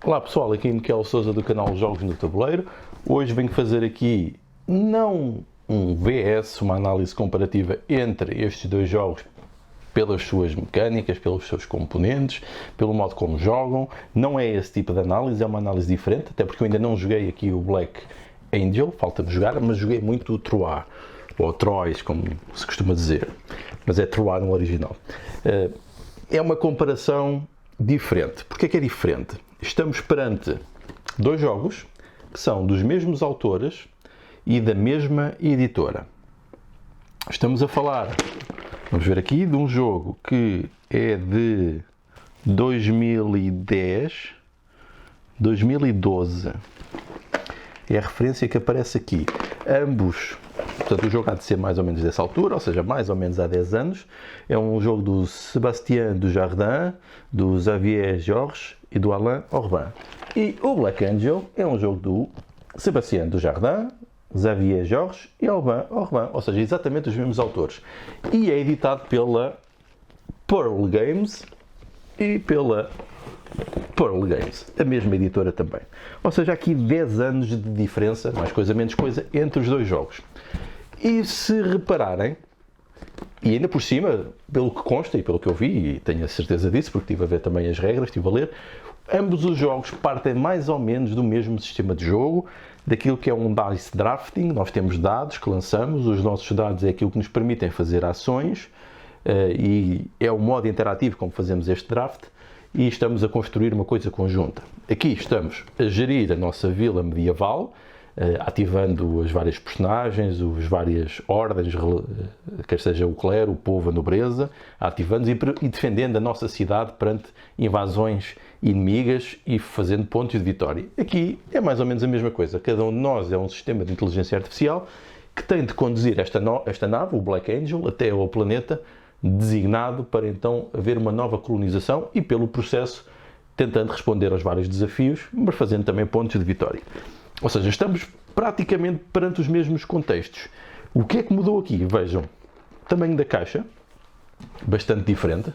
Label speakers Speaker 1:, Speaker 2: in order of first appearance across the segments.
Speaker 1: Olá pessoal, aqui é Miquel Sousa do canal Jogos no Tabuleiro. Hoje venho fazer aqui não um VS, uma análise comparativa entre estes dois jogos pelas suas mecânicas, pelos seus componentes, pelo modo como jogam. Não é esse tipo de análise, é uma análise diferente, até porque eu ainda não joguei aqui o Black Angel, falta-me jogar, mas joguei muito o Troyes, ou Troyes, como se costuma dizer, mas é Troyes no original. É uma comparação diferente. Porquê é que é diferente? Estamos perante dois jogos que são dos mesmos autores e da mesma editora. Estamos a falar, vamos ver aqui, de um jogo que é de 2010, 2012. É a referência que aparece aqui. Ambos, portanto o jogo há de ser mais ou menos dessa altura, ou seja, mais ou menos há 10 anos. É um jogo do Sébastien Dujardin, do Xavier Georges e do Alain Orban. E o Black Angel é um jogo do Sébastien Dujardin, Xavier Georges e Alain Orban, ou seja, exatamente os mesmos autores. E é editado pela Pearl Games e pela Pearl Games, a mesma editora também. Ou seja, aqui 10 anos de diferença, mais coisa menos coisa, entre os dois jogos. E se repararem, e ainda por cima, pelo que consta e pelo que eu vi, e tenho a certeza disso, porque estive a ver também as regras, estive a ler, ambos os jogos partem mais ou menos do mesmo sistema de jogo, daquilo que é um dice drafting. Nós temos dados que lançamos, os nossos dados é aquilo que nos permitem fazer ações, e é o modo interativo como fazemos este draft, e estamos a construir uma coisa conjunta. Aqui estamos a gerir a nossa vila medieval, ativando as várias personagens, as várias ordens, quer seja o clero, o povo, a nobreza, ativando e defendendo a nossa cidade perante invasões inimigas e fazendo pontos de vitória. Aqui é mais ou menos a mesma coisa. Cada um de nós é um sistema de inteligência artificial que tem de conduzir esta nave, o Black Angel, até ao planeta designado para então haver uma nova colonização e pelo processo tentando responder aos vários desafios, mas fazendo também pontos de vitória. Ou seja, estamos praticamente perante os mesmos contextos. O que é que mudou aqui? Vejam, o tamanho da caixa, bastante diferente,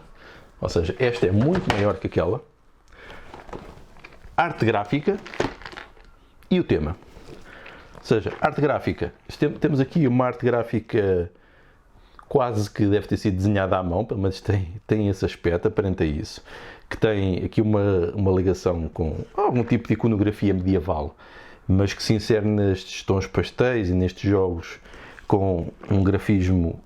Speaker 1: ou seja, esta é muito maior que aquela, arte gráfica e o tema. Ou seja, arte gráfica, temos aqui uma arte gráfica quase que deve ter sido desenhada à mão, mas tem esse aspecto, aparente a isso, que tem aqui uma ligação com algum tipo de iconografia medieval, mas que se insere nestes tons pastéis e nestes jogos com um grafismo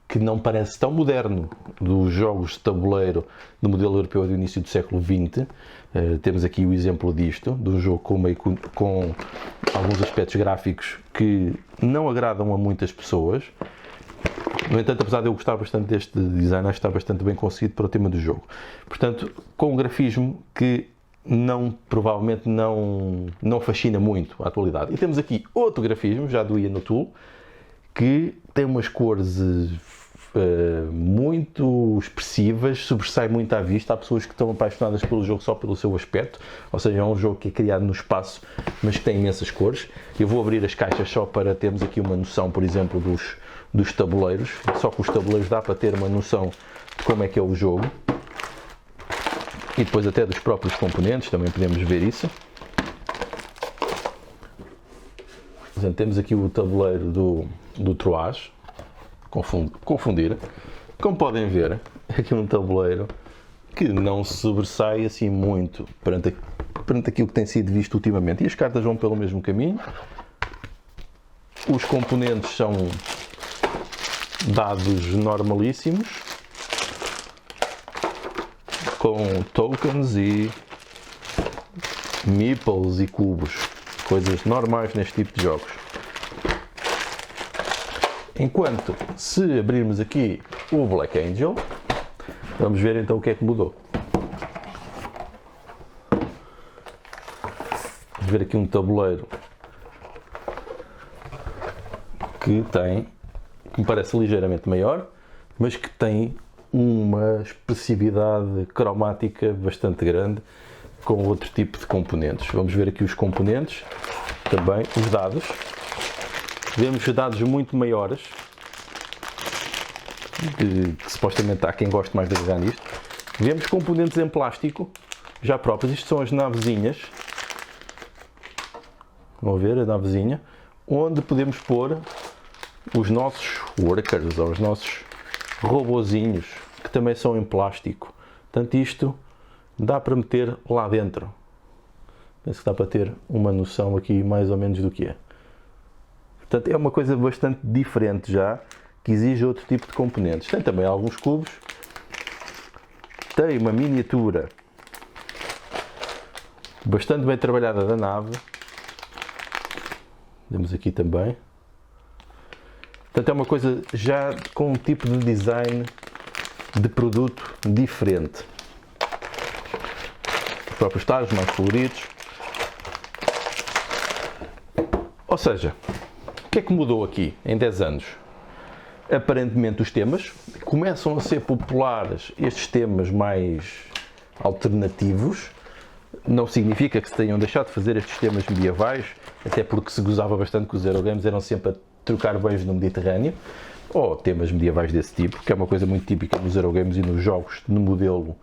Speaker 1: que não parece tão moderno dos jogos de tabuleiro do modelo europeu do início do século XX. Temos aqui o exemplo disto, de um jogo com alguns aspectos gráficos que não agradam a muitas pessoas. No entanto, apesar de eu gostar bastante deste design, acho que está bastante bem conseguido para o tema do jogo. Portanto, com um grafismo que provavelmente não fascina muito a atualidade. E temos aqui outro grafismo, já do Ian O'Toole, que tem umas cores muito expressivas, sobressai muito à vista. Há pessoas que estão apaixonadas pelo jogo só pelo seu aspecto, ou seja, é um jogo que é criado no espaço, mas que tem imensas cores. Eu vou abrir as caixas só para termos aqui uma noção, por exemplo, dos tabuleiros. Só com os tabuleiros dá para ter uma noção de como é que é o jogo. E depois até dos próprios componentes, também podemos ver isso. Portanto, temos aqui o tabuleiro do Troyes, confundir. Como podem ver, aqui um tabuleiro que não se sobressai assim muito perante aquilo que tem sido visto ultimamente. E as cartas vão pelo mesmo caminho. Os componentes são dados normalíssimos, com tokens e meeples e cubos, coisas normais neste tipo de jogos. Enquanto, se abrirmos aqui o Black Angel, vamos ver então o que é que mudou. Vamos ver aqui um tabuleiro que me parece ligeiramente maior, mas que tem uma expressividade cromática bastante grande, com outro tipo de componentes. Vamos ver aqui os componentes, também os dados. Vemos dados muito maiores, que supostamente há quem goste mais de agarrar nisto. Vemos componentes em plástico, já próprias. Isto são as navezinhas. Vão ver a navezinha, onde podemos pôr os nossos workers, ou os nossos robozinhos, que também são em plástico. Portanto, isto dá para meter lá dentro. Penso que dá para ter uma noção aqui mais ou menos do que é. Portanto, é uma coisa bastante diferente já, que exige outro tipo de componentes. Tem também alguns cubos. Tem uma miniatura bastante bem trabalhada da nave. Temos aqui também. Portanto, é uma coisa já com um tipo de design de produto diferente. Os próprios talhos mais coloridos. Ou seja, o que é que mudou aqui em 10 anos? Aparentemente os temas começam a ser populares, estes temas mais alternativos. Não significa que se tenham deixado de fazer estes temas medievais, até porque se gozava bastante que os Eurogames eram sempre a trocar beijos no Mediterrâneo, ou temas medievais desse tipo, que é uma coisa muito típica nos Eurogames e nos jogos no modelo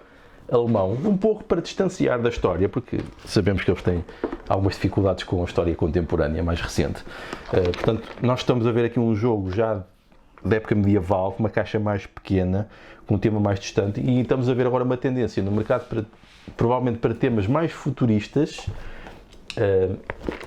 Speaker 1: alemão, um pouco para distanciar da história, porque sabemos que eles têm algumas dificuldades com a história contemporânea mais recente. Portanto, nós estamos a ver aqui um jogo já da época medieval, com uma caixa mais pequena, com um tema mais distante, e estamos a ver agora uma tendência no mercado provavelmente para temas mais futuristas,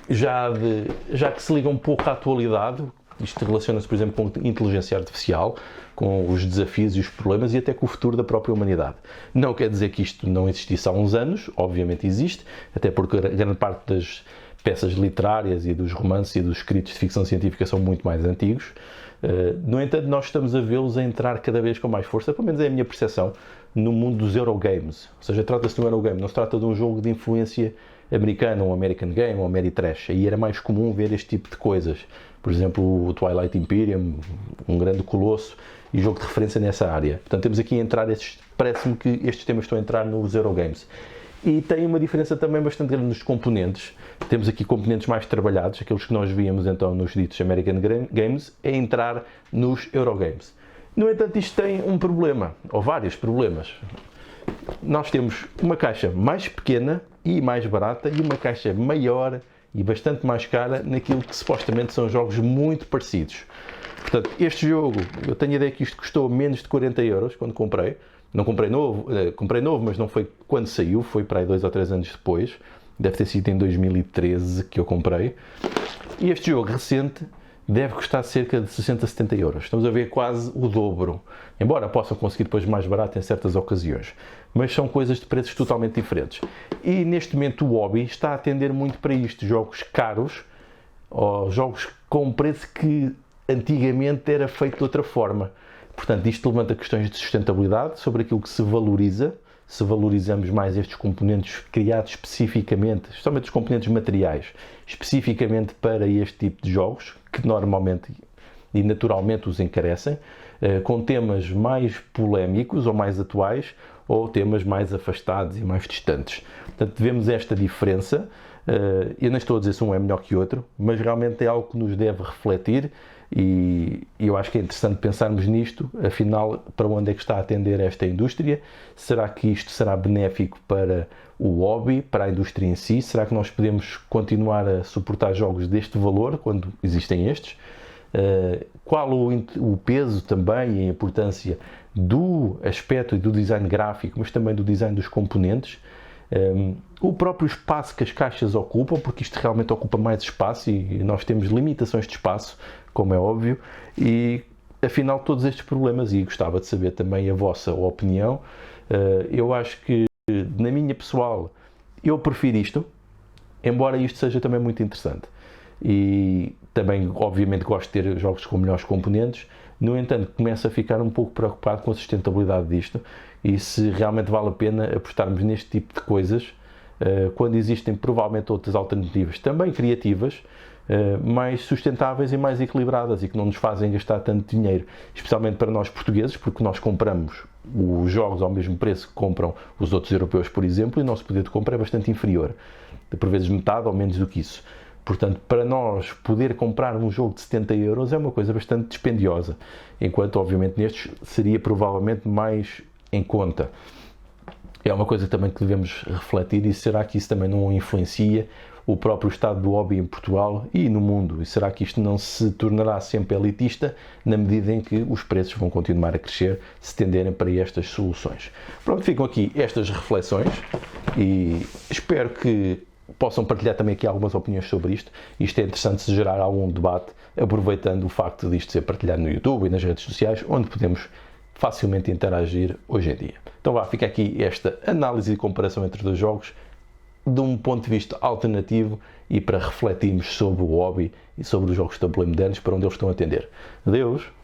Speaker 1: já que se liga um pouco à atualidade. Isto relaciona-se, por exemplo, com a inteligência artificial, com os desafios e os problemas e até com o futuro da própria humanidade. Não quer dizer que isto não existisse há uns anos, obviamente existe, até porque a grande parte das peças literárias e dos romances e dos escritos de ficção científica são muito mais antigos. No entanto, nós estamos a vê-los a entrar cada vez com mais força, pelo menos é a minha percepção, no mundo dos Eurogames. Ou seja, trata-se de um Eurogame, não se trata de um jogo de influência americana, um American Game, um Ameritrash. Aí era mais comum ver este tipo de coisas. Por exemplo, o Twilight Imperium, um grande colosso, e jogo de referência nessa área. Portanto, temos aqui a entrar parece-me que estes temas estão a entrar nos Eurogames. E tem uma diferença também bastante grande nos componentes. Temos aqui componentes mais trabalhados, aqueles que nós víamos então nos ditos American Games, a entrar nos Eurogames. No entanto, isto tem um problema, ou vários problemas. Nós temos uma caixa mais pequena e mais barata e uma caixa maior e bastante mais cara naquilo que supostamente são jogos muito parecidos. Portanto, este jogo, eu tenho a ideia que isto custou menos de 40 euros quando comprei. Não comprei novo, mas não foi quando saiu, foi para aí 2 ou 3 anos depois. Deve ter sido em 2013 que eu comprei. E este jogo recente deve custar cerca de 60, 70 euros. Estamos a ver quase o dobro. Embora possam conseguir depois mais barato em certas ocasiões. Mas são coisas de preços totalmente diferentes. E neste momento o hobby está a atender muito para isto. Jogos caros, ou jogos com preço que antigamente era feito de outra forma. Portanto, isto levanta questões de sustentabilidade sobre aquilo que se valoriza. Se valorizamos mais estes componentes criados especificamente, especialmente os componentes materiais, especificamente para este tipo de jogos, que normalmente e naturalmente os encarecem, com temas mais polémicos ou mais atuais, ou temas mais afastados e mais distantes. Portanto, vemos esta diferença. Eu não estou a dizer se um é melhor que outro, mas realmente é algo que nos deve refletir. E eu acho que é interessante pensarmos nisto, afinal, para onde é que está a atender esta indústria? Será que isto será benéfico para o hobby, para a indústria em si? Será que nós podemos continuar a suportar jogos deste valor quando existem estes? Qual o peso também e a importância do aspecto e do design gráfico, mas também do design dos componentes? O próprio espaço que as caixas ocupam, porque isto realmente ocupa mais espaço e nós temos limitações de espaço, como é óbvio, e afinal todos estes problemas, e gostava de saber também a vossa opinião. Eu acho que, na minha pessoal, eu prefiro isto, embora isto seja também muito interessante. E também, obviamente, gosto de ter jogos com melhores componentes. No entanto, começo a ficar um pouco preocupado com a sustentabilidade disto e se realmente vale a pena apostarmos neste tipo de coisas quando existem provavelmente outras alternativas também criativas, mais sustentáveis e mais equilibradas e que não nos fazem gastar tanto dinheiro, especialmente para nós portugueses, porque nós compramos os jogos ao mesmo preço que compram os outros europeus, por exemplo, e o nosso poder de compra é bastante inferior, por vezes metade ou menos do que isso. Portanto, para nós poder comprar um jogo de 70 euros é uma coisa bastante dispendiosa, enquanto obviamente nestes seria provavelmente mais em conta. é uma coisa também que devemos refletir, e será que isso também não influencia o próprio estado do hobby em Portugal e no mundo? E será que isto não se tornará sempre elitista na medida em que os preços vão continuar a crescer se tenderem para estas soluções? Pronto, ficam aqui estas reflexões e espero que possam partilhar também aqui algumas opiniões sobre isto. Isto é interessante se gerar algum debate, aproveitando o facto disto ser partilhado no YouTube e nas redes sociais, onde podemos facilmente interagir hoje em dia. Então fica aqui esta análise e comparação entre dois jogos, de um ponto de vista alternativo e para refletirmos sobre o hobby e sobre os jogos de tabuleiro modernos para onde eles estão a tender. Adeus!